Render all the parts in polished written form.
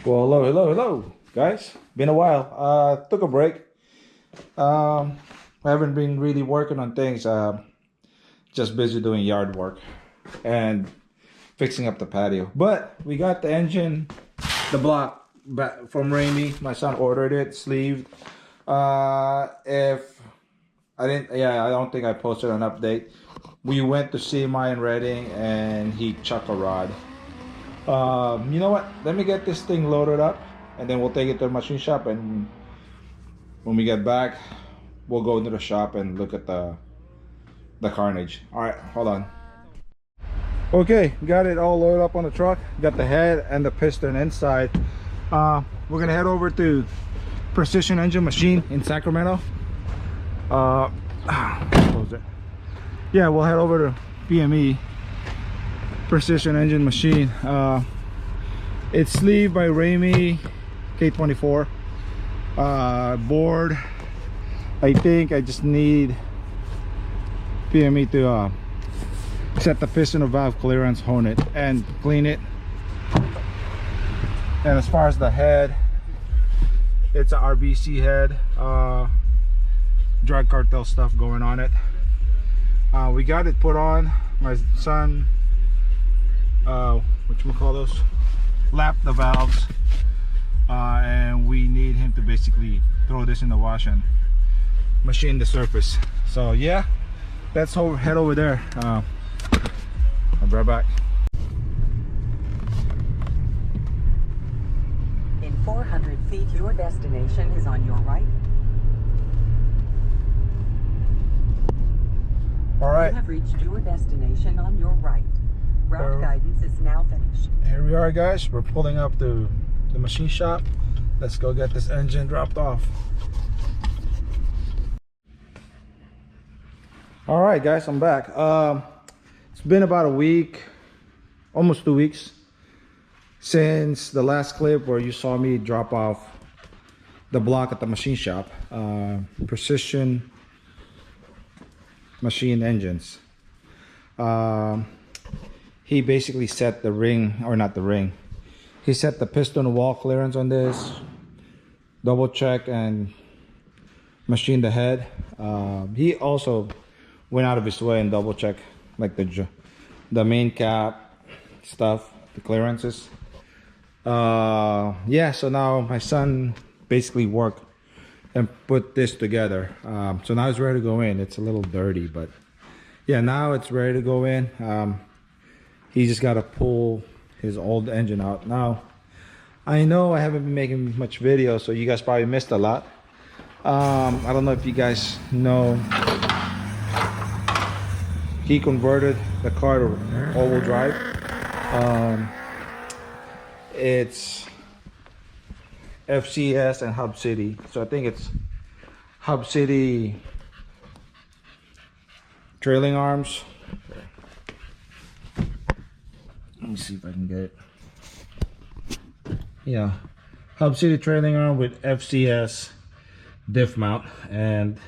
Well, hello, guys. Been a while. Took a break. I haven't been really working on things. Just busy doing yard work and fixing up the patio. But we got the engine, the block back from Ramey. My son ordered it, sleeved. If I didn't, yeah, I don't think I posted an update. We went to see mine Reading, and he chucked a rod. You know what? Let me get this thing loaded up, and then we'll take it to the machine shop. And when we get back, we'll go into the shop and look at the carnage. All right, hold on. Okay, got it all loaded up on the truck. Got the head and the piston inside. We're gonna head over to Precision Engine Machine in Sacramento. Close it. Yeah, we'll head over to PME, Precision Engine Machine. It's sleeved by Ramey K24. Board, I think I just need PME to set the piston or valve clearance, hone it and clean it. And as far as the head, it's a RBC head, drag cartel stuff going on it. We got it put on. My son, whatchamacallit, lapped the valves, and we need him to basically throw this in the wash and machine the surface. So yeah, let's head over there. I'll be right back. In 400 feet, your destination is on your right. All right. You have reached your destination on your right. Route guidance is now finished. Here we are, guys. We're pulling up to the machine shop. Let's go get this engine dropped off. All right, guys, I'm back. It's been about a week, almost 2 weeks, since the last clip where you saw me drop off the block at the machine shop. Precision Machine Engines. He basically set the ring, or not the ring, he set the piston wall clearance on this, double check and machine the head. He also went out of his way and double check like the main cap stuff, the clearances. Yeah, so now my son basically worked and put this together. So now it's ready to go in. It's a little dirty, but yeah, now it's ready to go in. He just got to pull his old engine out. Now I know I haven't been making much video, so you guys probably missed a lot. I don't know if you guys know, he converted the car to all-wheel drive. It's FCS and Hub City, so I think it's Hub City trailing arms. Let me see if I can get it. Yeah, Hub City trailing arm with FCS diff mount. And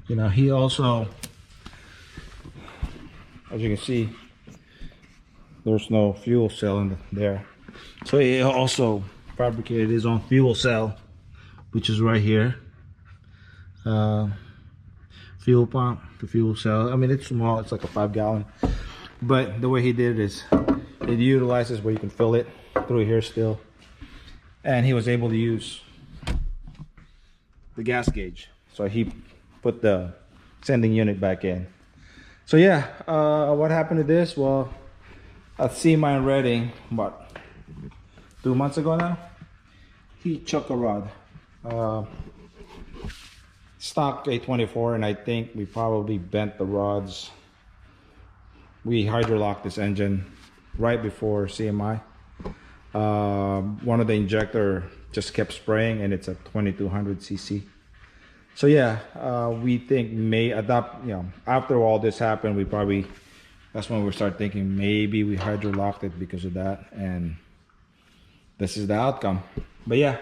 you know, he also, as you can see, there's no fuel cell in there, so he also fabricated his own fuel cell, which is right here. Fuel pump, the fuel cell. I mean, it's small, it's like a 5-gallon, but the way he did it is it utilizes where you can fill it through here still, and he was able to use the gas gauge, so he put the sending unit back in. So yeah, what happened to this? Well, I've seen mine Reading about 2 months ago now. He chucked a rod, stock A24, and I think we probably bent the rods. We hydrolocked this engine right before CMI. One of the injector just kept spraying, and it's a 2200 cc. So yeah, we think after all this happened, we probably, that's when we start thinking maybe we hydrolocked it because of that, and this is the outcome. But yeah,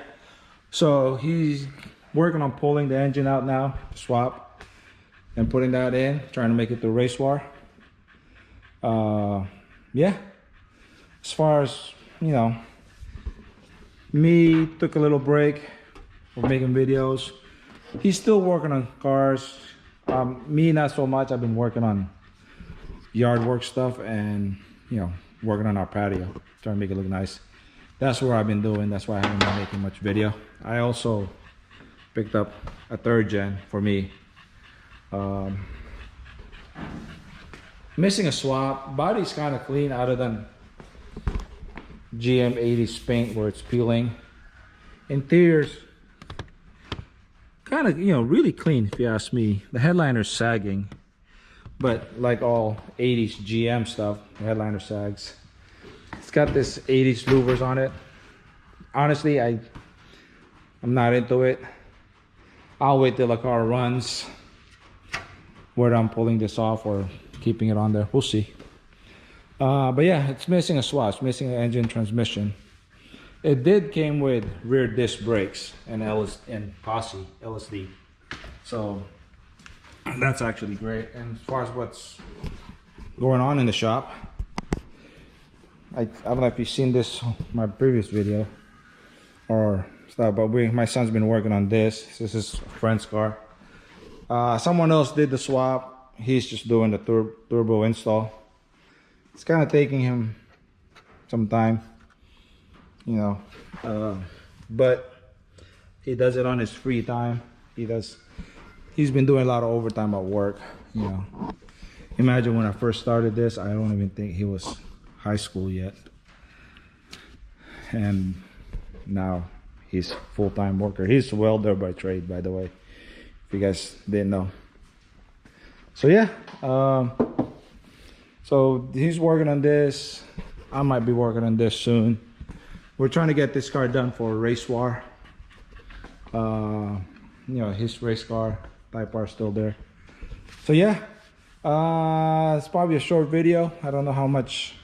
so he's working on pulling the engine out now, swap, and putting that in, trying to make it to Raceworz. Yeah, as far as, you know, Me took a little break from making videos. He's still working on cars. Me not so much. I've been working on yard work stuff and, you know, working on our patio, trying to make it look nice. That's what I've been doing. That's why I haven't been making much video. I also picked up a 3rd gen for me. Missing a swap. Body's kind of clean other than GM 80s paint where it's peeling. Interior's kind of, you know, really clean if you ask me. The headliner's sagging, but like all 80s GM stuff, the headliner sags. It's got this 80s louvers on it. Honestly, I'm not into it. I'll wait till the car runs, whether I'm pulling this off or keeping it on there. We'll see. But yeah, it's missing a swap. It's missing an engine transmission. It did came with rear disc brakes and posse LSD. So that's actually great. And as far as what's going on in the shop, I don't know if you've seen this my previous video or stuff, but my son's been working on this. This is a friend's car. Someone else did the swap. He's just doing the turbo install. It's kind of taking him some time, you know, but he does it on his free time. He's been doing a lot of overtime at work, you know. Imagine when I first started this, I don't even think he was high school yet, and now he's full-time worker. He's a welder by trade, by the way, if you guys didn't know. So yeah, so he's working on this. I might be working on this soon. We're trying to get this car done for Raceworz. You know, his race car Type R still there. So yeah, it's probably a short video. I don't know how much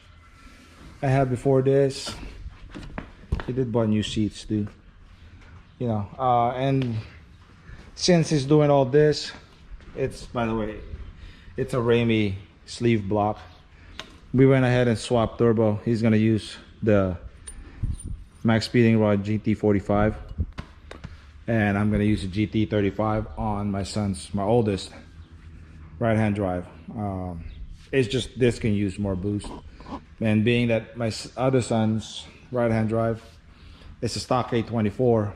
I had before this. He did buy new seats too, you know. And since he's doing all this, it's, by the way, it's a Ramey sleeve block. We went ahead and swapped turbo. He's gonna use the max speeding rod GT45, and I'm gonna use a GT35 on my oldest right-hand drive. It's just this can use more boost, and being that my other son's right-hand drive, it's a stock 824,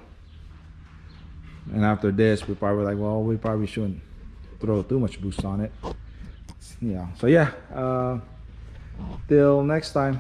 and after this we probably like, well, we probably shouldn't throw too much boost on it, you know. So yeah, till next time.